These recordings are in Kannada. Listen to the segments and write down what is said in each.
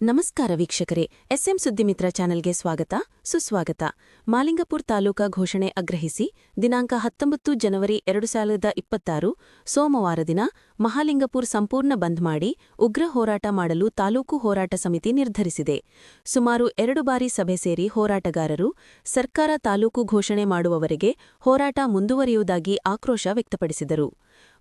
ನಮಸ್ಕಾರ ವೀಕ್ಷಕರೇ, ಎಸ್ಎಂ ಸುದ್ದಿಮಿತ್ರ ಚಾನೆಲ್ಗೆ ಸ್ವಾಗತ ಸುಸ್ವಾಗತ. ಮಾಲಿಂಗಪುರ ತಾಲೂಕಾ ಘೋಷಣೆ ಆಗ್ರಹಿಸಿ ದಿನಾಂಕ 19 ಜನವರಿ 2026 ಸೋಮವಾರ ದಿನ ಮಹಾಲಿಂಗಪುರ ಸಂಪೂರ್ಣ ಬಂದ್ ಮಾಡಿ ಉಗ್ರ ಹೋರಾಟ ಮಾಡಲು ತಾಲೂಕು ಹೋರಾಟ ಸಮಿತಿ ನಿರ್ಧರಿಸಿದೆ. ಸುಮಾರು 2 ಬಾರಿ ಸಭೆ ಸೇರಿ ಹೋರಾಟಗಾರರು ಸರ್ಕಾರ ತಾಲೂಕು ಘೋಷಣೆ ಮಾಡುವವರೆಗೆ ಹೋರಾಟ ಮುಂದುವರಿಯುವುದಾಗಿ ಆಕ್ರೋಶ ವ್ಯಕ್ತಪಡಿಸಿದರು.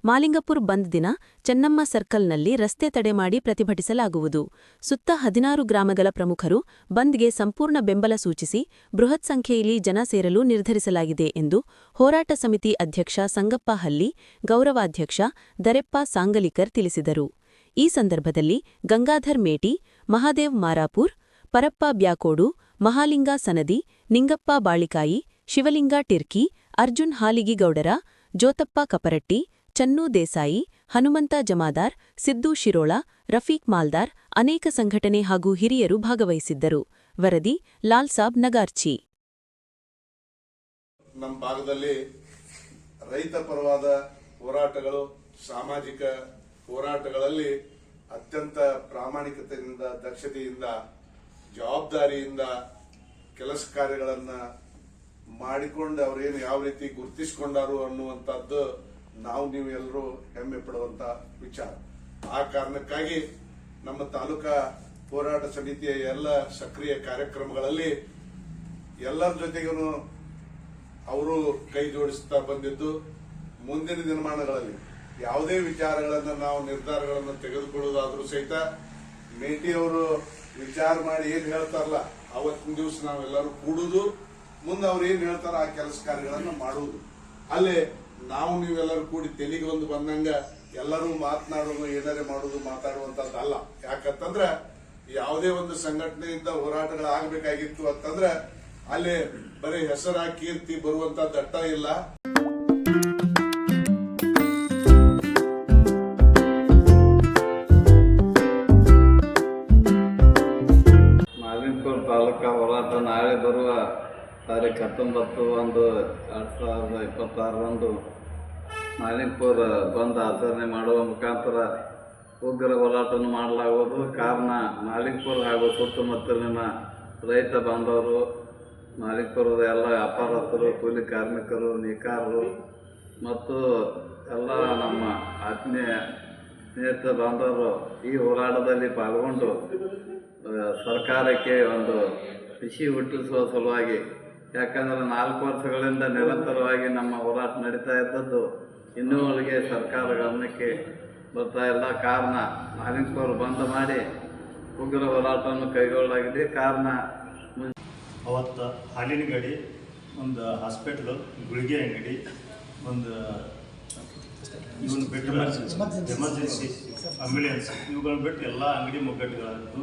ಮಾಲಿಂಗಪುರ ಬಂದ್ ದಿನ ಚೆನ್ನಮ್ಮ ಸರ್ಕಲ್ನಲ್ಲಿ ರಸ್ತೆ ತಡೆ ಮಾಡಿ ಪ್ರತಿಭಟಿಸಲಾಗುವುದು. ಸುತ್ತ 16 ಗ್ರಾಮಗಳ ಪ್ರಮುಖರು ಬಂದ್ಗೆ ಸಂಪೂರ್ಣ ಬೆಂಬಲ ಸೂಚಿಸಿ ಬೃಹತ್ ಸಂಖ್ಯೆಯಲ್ಲಿ ಜನ ಸೇರಲು ನಿರ್ಧರಿಸಲಾಗಿದೆ ಎಂದು ಹೋರಾಟ ಸಮಿತಿ ಅಧ್ಯಕ್ಷ ಸಂಗಪ್ಪ ಹಲ್ಲಿ, ಗೌರವಾಧ್ಯಕ್ಷ ದರೆಪ್ಪ ಸಾಂಗಲಿಕರ್ ತಿಳಿಸಿದರು. ಈ ಸಂದರ್ಭದಲ್ಲಿ ಗಂಗಾಧರ್ ಮೇಟಿ, ಮಹಾದೇವ್ ಮಾರಾಪುರ್, ಪರಪ್ಪ ಬ್ಯಾಕೋಡು, ಮಹಾಲಿಂಗ ಸನದಿ, ನಿಂಗಪ್ಪ ಬಾಳಿಕಾಯಿ, ಶಿವಲಿಂಗ ಟಿರ್ಕಿ, ಅರ್ಜುನ್ ಹಾಲಿಗಿಗೌಡರ, ಜೋತಪ್ಪ ಕಪರಟ್ಟಿ, ಚನ್ನೂ ದೇಸಾಯಿ, ಹನುಮಂತ ಜಮಾದಾರ್, ಸಿದ್ದು ಶಿರೋಳ, ರಫೀಕ್ ಮಾಲ್ದಾರ್, ಅನೇಕ ಸಂಘಟನೆ ಹಾಗೂ ಹಿರಿಯರು ಭಾಗವಹಿಸಿದ್ದರು. ವರದಿ ಲಾಲ್ಸಾಬ್ ನಗಾರ್ಚಿ. ನಮ್ಮ ಭಾಗದಲ್ಲಿ ರೈತ ಪರವಾದ ಹೋರಾಟಗಳು, ಸಾಮಾಜಿಕ ಹೋರಾಟಗಳಲ್ಲಿ ಅತ್ಯಂತ ಪ್ರಾಮಾಣಿಕತೆಯಿಂದ, ದಕ್ಷತೆಯಿಂದ, ಜವಾಬ್ದಾರಿಯಿಂದ ಕೆಲಸ ಕಾರ್ಯಗಳನ್ನ ಮಾಡಿಕೊಂಡು ಅವರೇನು ಯಾವ ರೀತಿ ಗುರುತಿಸಿಕೊಂಡಾರು ಅನ್ನುವಂಥದ್ದು ನಾವು ನೀವು ಎಲ್ಲರೂ ಹೆಮ್ಮೆ ಪಡುವಂತ ವಿಚಾರ. ಆ ಕಾರಣಕ್ಕಾಗಿ ನಮ್ಮ ತಾಲೂಕಾ ಹೋರಾಟ ಸಮಿತಿಯ ಎಲ್ಲ ಸಕ್ರಿಯ ಕಾರ್ಯಕ್ರಮಗಳಲ್ಲಿ ಎಲ್ಲರ ಜೊತೆಗೂ ಅವರು ಕೈ ಜೋಡಿಸುತ್ತಾ ಬಂದಿದ್ದು, ಮುಂದಿನ ದಿನಮಾನಗಳಲ್ಲಿ ಯಾವುದೇ ವಿಚಾರಗಳನ್ನು ನಾವು ನಿರ್ಧಾರಗಳನ್ನು ತೆಗೆದುಕೊಳ್ಳುವುದಾದ್ರೂ ಸಹಿತ ಮೇಟಿಯವರು ವಿಚಾರ ಮಾಡಿ ಏನ್ ಹೇಳ್ತಾರಲ್ಲ ಅವತ್ತಿನ ದಿವಸ ನಾವೆಲ್ಲರೂ ಕೂಡುವುದು, ಮುಂದೆ ಅವ್ರು ಏನ್ ಹೇಳ್ತಾರ ಆ ಕೆಲಸ ಕಾರ್ಯಗಳನ್ನು ಮಾಡುವುದು. ಅಲ್ಲೇ ನಾವು ನೀವೆಲ್ಲರೂ ಕೂಡಿ ತೆಲಿಗೆ ಒಂದು ಬಂದಂಗ ಎಲ್ಲರೂ ಮಾತನಾಡೋದು, ಏನಾರೇ ಮಾಡೋದು, ಮಾತಾಡುವಂತದ್ದಲ್ಲ. ಯಾಕಂತಂದ್ರ ಯಾವುದೇ ಒಂದು ಸಂಘಟನೆಯಿಂದ ಹೋರಾಟಗಳಾಗಬೇಕಾಗಿತ್ತು ಅಂತಂದ್ರೆ ಅಲ್ಲಿ ಬರೀ ಹೆಸರ ಕೀರ್ತಿ ಬರುವಂತ ದಟ್ಟ ಇಲ್ಲ. ಮಾಲಿಂಗಪುರ ತಾಲೂಕಾ ಹೋರಾಟ ನಾಳೆ ಬರುವ ತಾರೀಖು 19/1/2026 ಮಾಲಿಂಗಪುರ ಬಂದ್ ಆಚರಣೆ ಮಾಡುವ ಮುಖಾಂತರ ಉಗ್ರ ಹೋರಾಟವನ್ನು ಮಾಡಲಾಗುವುದು. ಕಾರಣ ಮಾಲಿಂಗಪುರ ಹಾಗೂ ಸುತ್ತಮುತ್ತಲಿನ ರೈತ ಬಾಂಧವರು, ಮಾಲಿಂಗಪುರದ ಎಲ್ಲ ವ್ಯಾಪಾರಸ್ಥರು, ಕೂಲಿ ಕಾರ್ಮಿಕರು, ನೇಕಾರರು ಮತ್ತು ಎಲ್ಲ ನಮ್ಮ ಆತ್ಮೀಯ ಸ್ನೇಹಿತ ಬಾಂಧವರು ಈ ಹೋರಾಟದಲ್ಲಿ ಪಾಲ್ಗೊಂಡು ಸರ್ಕಾರಕ್ಕೆ ಒಂದು ಖುಷಿ ಹುಟ್ಟಿಸುವ ಸಲುವಾಗಿ, ಯಾಕಂದರೆ 4 ವರ್ಷಗಳಿಂದ ನಿರಂತರವಾಗಿ ನಮ್ಮ ಹೋರಾಟ ನಡೀತಾ ಇದ್ದದ್ದು ಇನ್ನೂವರೆಗೆ ಸರ್ಕಾರ ಗಮನಕ್ಕೆ ಬರ್ತಾ ಇಲ್ಲ. ಕಾರಣ ಮಾಲಿಂಗಪುರ ಬಂದ್ ಮಾಡಿ ಉಗ್ರ ಹೋರಾಟವನ್ನು ಕೈಗೊಳ್ಳಲಾಗಿದೆ. ಕಾರಣ ಅವತ್ತು ಹಾಲಿನ ಗಾಡಿ, ಒಂದು ಹಾಸ್ಪಿಟ್ಲು, ಗುಳಿಗೆ ಅಂಗಡಿ, ಒಂದು ಇವನು ಬಿಟ್ಟು ಎಮರ್ಜೆನ್ಸಿ ಆಂಬ್ಯುಲೆನ್ಸ್, ಇವುಗಳನ್ನ ಬಿಟ್ಟು ಎಲ್ಲ ಅಂಗಡಿ ಮುಗ್ಗಟ್ಟುಗಳಾಯಿತು.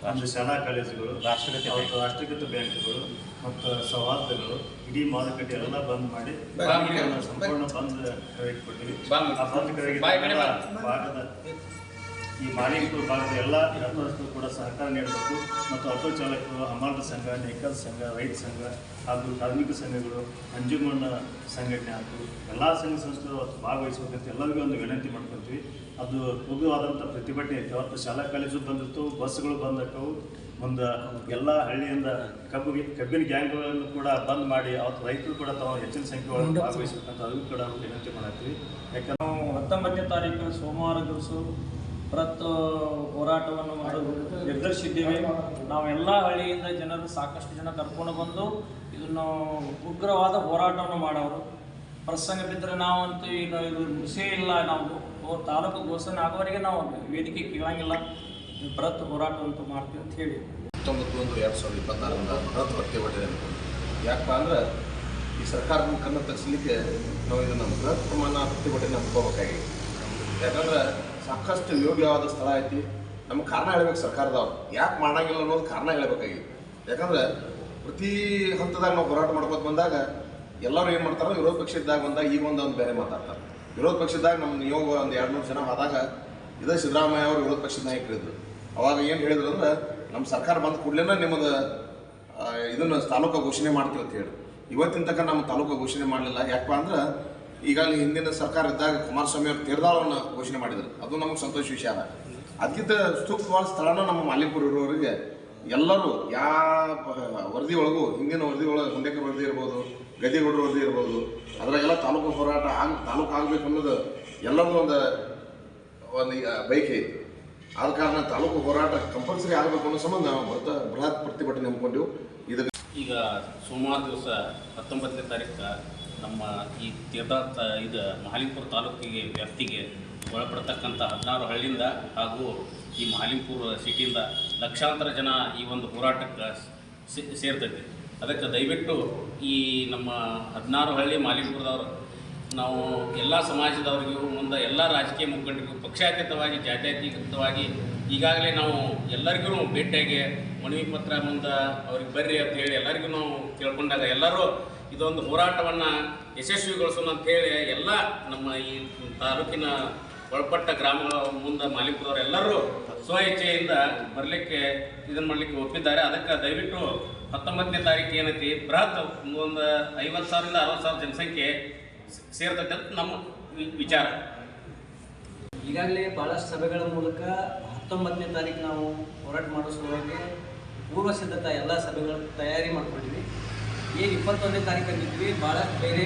ಒಂದು ಶಾಲಾ ಕಾಲೇಜುಗಳು, ರಾಷ್ಟ್ರೀಕೃತ ಬ್ಯಾಂಕ್ಗಳು ಮತ್ತು ಸೌಹಾರ್ದಗಳು, ಇಡೀ ಮಾರುಕಟ್ಟೆ ಎಲ್ಲ ಬಂದ್ ಮಾಡಿ ಸಂಪೂರ್ಣ ಬಂದ್ ಕೊಟ್ಟಿವಿ. ಆ ಬಂದ್ ಭಾಗದ ಈ ಮಾಲಿಂಗಪುರ ಭಾಗದ ಎಲ್ಲ ವ್ಯಾಪಾರಸ್ಥರು ಕೂಡ ಸಹಕಾರ ನೀಡಬೇಕು ಮತ್ತು ಆಟೋ ಚಾಲಕರು, ಹಮಾಲರ ಸಂಘ, ನೇಕಾರ ಸಂಘ, ರೈತ ಸಂಘ ಹಾಗೂ ಕಾರ್ಮಿಕ ಸಂಘಗಳು, ಅಂಜುಮಣ್ಣ ಸಂಘಟನೆ ಹಾಗೂ ಎಲ್ಲ ಸಂಘ ಸಂಸ್ಥೆಗಳು ಭಾಗವಹಿಸಬೇಕಂತ ಎಲ್ಲರಿಗೂ ಒಂದು ವಿನಂತಿ ಮಾಡ್ಕೊತೀವಿ. ಅದು ಉಗ್ರವಾದಂಥ ಪ್ರತಿಭಟನೆ ಐತೆ. ಅವತ್ತು ಶಾಲಾ ಕಾಲೇಜು ಬಂದಿತ್ತು, ಬಸ್ಗಳು ಬಂದಕ್ಕವು. ಮುಂದೆ ಎಲ್ಲ ಹಳ್ಳಿಯಿಂದ ಕಬ್ಬಿನ ಗ್ಯಾಂಗ್ಗಳನ್ನು ಕೂಡ ಬಂದ್ ಮಾಡಿ ಅವತ್ತು ರೈತರು ಕೂಡ ತಾವು ಹೆಚ್ಚಿನ ಸಂಖ್ಯೆ ಒಳಗೆ ಭಾಗವಹಿಸಬೇಕಂತ ಅದಕ್ಕೂ ಕೂಡ ವಿನಂತಿ ಮಾಡ್ತೀವಿ. ಯಾಕಂದ್ರೆ ನಾವು 19ನೇ ತಾರೀಕು ಸೋಮವಾರ ದಿವಸ ಬೃಹತ್ ಹೋರಾಟವನ್ನು ಮಾಡಲು ನಿರ್ಧರಿಸಿದ್ದೇವೆ. ನಾವು ಎಲ್ಲ ಹಳ್ಳಿಯಿಂದ ಜನರು ಸಾಕಷ್ಟು ಜನ ಕರ್ಕೊಂಡು ಬಂದು ಇದನ್ನು ಉಗ್ರವಾದ ಹೋರಾಟವನ್ನು ಮಾಡೋರು. ಪ್ರಸಂಗ ಬಿದ್ದರೆ ನಾವಂತೂ ಈಗ ಇದು ವಿಷಯ ಇಲ್ಲ, ನಾವು ತಾಲೂಕು ಘೋಷಣೆ ಆಗೋವರೆಗೆ ನಾವು ವೇದಿಕೆ ಕೇಳಂಗಿಲ್ಲ, ಬೃಹತ್ ಹೋರಾಟ ಅಂತ ಮಾಡ್ತೀವಿ ಅಂತ ಹೇಳಿ 19/1/2026 ಬೃಹತ್ ಪ್ರತಿಭಟನೆ. ಯಾಕಪ್ಪ ಅಂದ್ರೆ ಈ ಸರ್ಕಾರದ ಕಣ್ಣು ತಗ್ಸಲಿಕ್ಕೆ ನಾವು ಇದನ್ನು ಬೃಹತ್ ಪ್ರಮಾಣ ಪ್ರತಿಭಟನೆ ಹಮ್ಮಿಕೋಬೇಕಾಗಿ. ಯಾಕಂದ್ರೆ ಸಾಕಷ್ಟು ಯೋಗ್ಯವಾದ ಸ್ಥಳ ಐತಿ. ನಮ್ಗೆ ಕಾರಣ ಹೇಳ್ಬೇಕು ಸರ್ಕಾರದವ್ರು, ಯಾಕೆ ಮಾಡಂಗಿಲ್ಲ ಅನ್ನೋದು ಕಾರಣ ಹೇಳ್ಬೇಕಾಗಿ. ಯಾಕಂದ್ರೆ ಪ್ರತಿ ಹಂತದಾಗ ನಾವು ಹೋರಾಟ ಮಾಡ್ಕೊತ ಬಂದಾಗ ಎಲ್ಲರೂ ಏನು ಮಾಡ್ತಾರೋ, ವಿರೋಧ ಪಕ್ಷದಾಗ ಬಂದಾಗ ಈಗ ಒಂದು ಬೇರೆ ಮಾತಾಡ್ತಾರೆ. ವಿರೋಧ ಪಕ್ಷದಾಗ ನಮ್ಮ ನಿಯೋಗ ಒಂದು 200 ಜನ ಆದಾಗ ಇದೇ ಸಿದ್ದರಾಮಯ್ಯ ಅವರು ವಿರೋಧ ಪಕ್ಷದ ನಾಯಕರಿದ್ರು. ಅವಾಗ ಏನು ಹೇಳಿದ್ರು ಅಂದ್ರೆ, ನಮ್ಮ ಸರ್ಕಾರ ಬಂದ ಕೂಡಲೇ ನಿಮ್ಮದು ಇದನ್ನು ತಾಲೂಕು ಘೋಷಣೆ ಮಾಡ್ತೀವಿ ಅಂತ ಹೇಳಿ. ಇವತ್ತಿನ ತನಕ ನಮ್ಮ ತಾಲೂಕು ಘೋಷಣೆ ಮಾಡಲಿಲ್ಲ. ಯಾಕಪ್ಪ ಅಂದ್ರೆ ಈಗಾಗಲೇ ಹಿಂದಿನ ಸರ್ಕಾರ ಇದ್ದಾಗ ಕುಮಾರಸ್ವಾಮಿ ಅವರು ತೀರ್ದಾಳವನ್ನು ಘೋಷಣೆ ಮಾಡಿದರು. ಅದು ನಮಗೆ ಸಂತೋಷ ವಿಷಯ. ಅದಕ್ಕಿಂತ ಸೂಕ್ತವಾದ ಸ್ಥಳನ ನಮ್ಮ ಮಾಲಿಂಪುರ ಇರೋರಿಗೆ ಎಲ್ಲರೂ ಯಾವ ವರದಿ ಒಳಗೂ ಹಿಂದಿನ ವರದಿ ಒಳಗೆ ಹುಂಡೇಕರ್ ವರದಿ ಇರ್ಬೋದು, ಗದ್ದಿಗೌಡರ ವರದಿ ಇರ್ಬೋದು, ಅದರಾಗೆಲ್ಲ ತಾಲೂಕು ಹೋರಾಟ ತಾಲೂಕು ಆಗಬೇಕು ಅನ್ನೋದು ಎಲ್ಲರದ್ದು ಒಂದು ಬೈಕೆ ಐತಿ. ಆದ ಕಾರಣ ತಾಲೂಕು ಹೋರಾಟ ಕಂಪಲ್ಸರಿ ಆಗಬೇಕು ಅನ್ನೋ ಸಂಬಂಧ ನಾವು ಬೃಹತ್ ಪ್ರತಿಭಟನೆ ಹಮ್ಮಿಕೊಂಡೆವು. ಇದಕ್ಕೆ ಈಗ ಸೋಮವಾರ ದಿವಸ 19ನೇ ತಾರೀಕು ನಮ್ಮ ಈ ಇದು ಮಾಲಿಂಪುರ ತಾಲೂಕಿಗೆ ವ್ಯಾಪ್ತಿಗೆ ಒಳಪಡ್ತಕ್ಕಂಥ 16 ಹಳ್ಳಿಯಿಂದ ಹಾಗೂ ಈ ಮಾಲಿಂಪುರ ಸಿಟಿಯಿಂದ ಲಕ್ಷಾಂತರ ಜನ ಈ ಒಂದು ಹೋರಾಟಕ್ಕೆ ಸೇರ್ತೈತೆ. ಅದಕ್ಕೆ ದಯವಿಟ್ಟು ಈ ನಮ್ಮ 16 ಹಳ್ಳಿ ಮಾಲಿಂಪುರದವರು ನಾವು ಎಲ್ಲ ಸಮಾಜದವರಿಗೂ ಮುಂದೆ ಎಲ್ಲ ರಾಜಕೀಯ ಮುಖಂಡರಿಗೂ ಪಕ್ಷಾತೀತವಾಗಿ ಜಾತ್ಯತೀತವಾಗಿ ಈಗಾಗಲೇ ನಾವು ಎಲ್ಲರಿಗೂ ಭೇಟಿಯಾಗಿ ಮನವಿ ಪತ್ರ ಮುಂದೆ ಅವ್ರಿಗೆ ಬರ್ರಿ ಅಂತ ಹೇಳಿ ಎಲ್ಲರಿಗೂ ನಾವು ಕೇಳ್ಕೊಂಡಾಗ ಎಲ್ಲರೂ ಇದೊಂದು ಹೋರಾಟವನ್ನು ಯಶಸ್ವಿಗೊಳಿಸೋಣ ಅಂಥೇಳಿ ಎಲ್ಲ ನಮ್ಮ ಈ ತಾಲೂಕಿನ ಒಳಪಟ್ಟ ಗ್ರಾಮಗಳ ಮುಂದೆ ಮಾಲಿಂಪುರದವರು ಎಲ್ಲರೂ ಸ್ವ-ಇಚ್ಛೆಯಿಂದ ಬರಲಿಕ್ಕೆ ಇದನ್ನು ಮಾಡಲಿಕ್ಕೆ ಒಪ್ಪಿದ್ದಾರೆ. ಅದಕ್ಕೆ ದಯವಿಟ್ಟು 19ನೇ ತಾರೀಕು ಏನೈತಿ ಬೃಹತ್ ಒಂದು 50,000ರಿಂದ 60,000 ಜನಸಂಖ್ಯೆ ಸೇರ್ತೈತೆ ಅಂತ ನಮ್ಮ ವಿಚಾರ. ಈಗಾಗಲೇ ಭಾಳಷ್ಟು ಸಭೆಗಳ ಮೂಲಕ 19ನೇ ತಾರೀಕು ನಾವು ಹೋರಾಟ ಮಾಡೋ ಸಲುವಾಗಿ ಪೂರ್ವ ಸಿದ್ಧತಾ ಎಲ್ಲ ಸಭೆಗಳ ತಯಾರಿ ಮಾಡ್ಕೊಂಡಿದ್ವಿ. ಈಗ 21ನೇ ತಾರೀಕು ಅಂದಿದ್ವಿ, ಭಾಳ ಬೇರೆ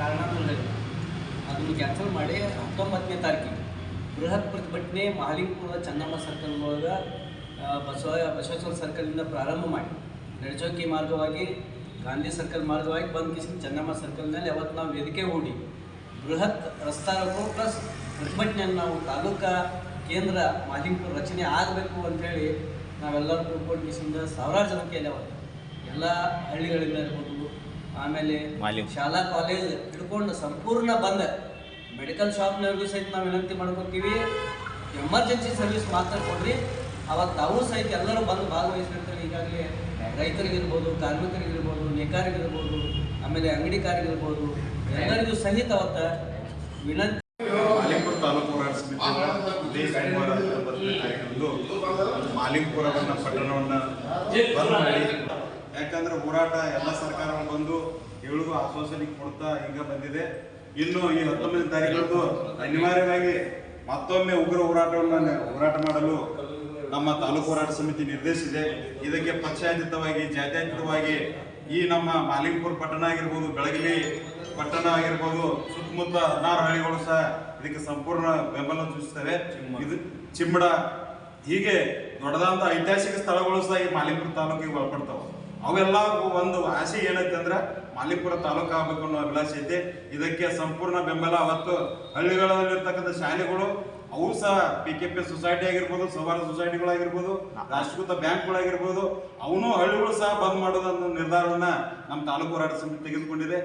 ಕಾರಣಗಳಿವೆ, ಅದನ್ನು ಕ್ಯಾನ್ಸಲ್ ಮಾಡಿ 19ನೇ ತಾರೀಕಿಗೆ ಬೃಹತ್ ಪ್ರತಿಭಟನೆ ಮಾಲಿಂಪುರದ ಚೆನ್ನಮ್ಮ ಸರ್ಕಲ್ ಒಳಗೆ ಬಸವೇಶ್ವರ ಸರ್ಕಲಿಂದ ಪ್ರಾರಂಭ ಮಾಡಿ ನಡಚೌಕಿ ಮಾರ್ಗವಾಗಿ ಗಾಂಧಿ ಸರ್ಕಲ್ ಮಾರ್ಗವಾಗಿ ಬಂದು ಕಿಸಿನ ಚೆನ್ನಮ್ಮ ಸರ್ಕಲ್ನಲ್ಲಿ ಅವತ್ತು ನಾವು ವೇದಿಕೆ ಹೂಡಿ ಬೃಹತ್ ರಸ್ತಾ ರೋಕೋ ಪ್ಲಸ್ ಪ್ರತಿಭಟನೆಯನ್ನು ನಾವು ತಾಲೂಕಾ ಕೇಂದ್ರ ಮಾಲಿಂಪುರ ರಚನೆ ಆಗಬೇಕು ಅಂಥೇಳಿ ನಾವೆಲ್ಲರೂ ಕೂತ್ಕೊಂಡು ಕಿಸಿಂದ ಸಾವಿರಾರು ಜನಕ್ಕೆ ಅವತ್ತು ಎಲ್ಲ ಹಳ್ಳಿಗಳಿಂದ ಇರ್ಬೋದು, ಆಮೇಲೆ ಶಾಲಾ ಕಾಲೇಜ್ ಹಿಡ್ಕೊಂಡು ಸಂಪೂರ್ಣ ಬಂದ ಮೆಡಿಕಲ್ ಶಾಪ್ನವ್ರಿಗೂ ಸಹಿತ ನಾವು ವಿನಂತಿ ಮಾಡ್ಕೊತೀವಿ, ಎಮರ್ಜೆನ್ಸಿ ಸರ್ವಿಸ್ ಮಾತ್ರ ಕೊಡ್ರಿ. ಅವತ್ತು ತಾವು ಸಹಿತ ಎಲ್ಲರೂ ಬಂದು ಭಾಗವಹಿಸಿರ್ತಾರೆ. ಈಗಾಗಲೇ ರೈತರಿಗಿರ್ಬೋದು, ಕಾರ್ಮಿಕರಿಗಿರ್ಬೋದು, ನೇಕಾರಿಗಿರ್ಬೋದು, ಆಮೇಲೆ ಅಂಗಡಿಕಾರಿಗಿರ್ಬೋದು, ಎಲ್ಲರಿಗೂ ಸಹಿತ ಅವತ್ತು ವಿನಂತಿ. ಮಾಲಿಂಪುರ ತಾಲೂಕು ಹೋರಾಟ ಸಮಿತಿ ಸೋಮವಾರ 19ನೇ ತಾರೀಕಂದು ಮಾಲಿಂಪುರವನ್ನು ಪಟ್ಟಣವನ್ನು ಬಂದ್ ಮಾಡಿ, ಯಾಕಂದ್ರೆ ಹೋರಾಟ ಎಲ್ಲ ಸರ್ಕಾರಗಳು ಬಂದು ಹೇಳುದು ಆಶ್ವಾಸನೆ ಕೊಡ್ತಾ ಈಗ ಬಂದಿದೆ. ಇನ್ನು ಈ 19ನೇ ತಾರೀಕಂದು ಅನಿವಾರ್ಯವಾಗಿ ಮತ್ತೊಮ್ಮೆ ಉಗ್ರ ಹೋರಾಟ ಮಾಡಲು ನಮ್ಮ ತಾಲೂಕು ಹೋರಾಟ ಸಮಿತಿ ನಿರ್ದೇಶಿಸಿದೆ. ಇದಕ್ಕೆ ಪಕ್ಷಾತೀತವಾಗಿ ಜಾತ್ಯತೀತವಾಗಿ ಈ ನಮ್ಮ ಮಾಲಿಂಪುರ ಪಟ್ಟಣ ಆಗಿರ್ಬೋದು, ಬೆಳಗಲಿ ಪಟ್ಟಣ ಆಗಿರ್ಬೋದು, ಸುತ್ತಮುತ್ತ 16 ಹಳ್ಳಿಗಳು ಸಹ ಇದಕ್ಕೆ ಸಂಪೂರ್ಣ ಬೆಂಬಲ ಸೂಚಿಸ್ತವೆ. ಇದು ಚಿಮ್ಮಡ ಹೀಗೆ ದೊಡ್ಡದಾದಂಥ ಐತಿಹಾಸಿಕ ಸ್ಥಳಗಳು ಸಹ ಈ ಮಾಲಿಂಪುರ ತಾಲೂಕಿಗೆ ಒಳಪಡ್ತಾವೆ. ಅವೆಲ್ಲ ಒಂದು ಆಸೆ ಏನೈತೆ ಅಂದ್ರೆ ಮಾಲಿಂಪುರ ತಾಲೂಕು ಆಗಬೇಕು ಅನ್ನೋ ಅಭಿಲಾಷೆ ಐತೆ. ಇದಕ್ಕೆ ಸಂಪೂರ್ಣ ಬೆಂಬಲ. ಅವತ್ತು ಹಳ್ಳಿಗಳಲ್ಲಿರ್ತಕ್ಕಂಥ ಶಾಲೆಗಳು ಅವು ಸಹ PKP ಸೊಸೈಟಿ ಆಗಿರ್ಬೋದು, ಸವಾರ ಸೊಸೈಟಿಗಳಾಗಿರ್ಬೋದು, ರಾಷ್ಟ್ರೀಕೃತ ಬ್ಯಾಂಕ್ಗಳಾಗಿರ್ಬೋದು, ಅವನು ಹಳ್ಳಿಗಳು ಸಹ ಬಂದ್ ಮಾಡೋದಂತ ನಿರ್ಧಾರವನ್ನ ನಮ್ಮ ತಾಲೂಕು ಹೋರಾಟ ಸಮಿತಿ ತೆಗೆದುಕೊಂಡಿದೆ.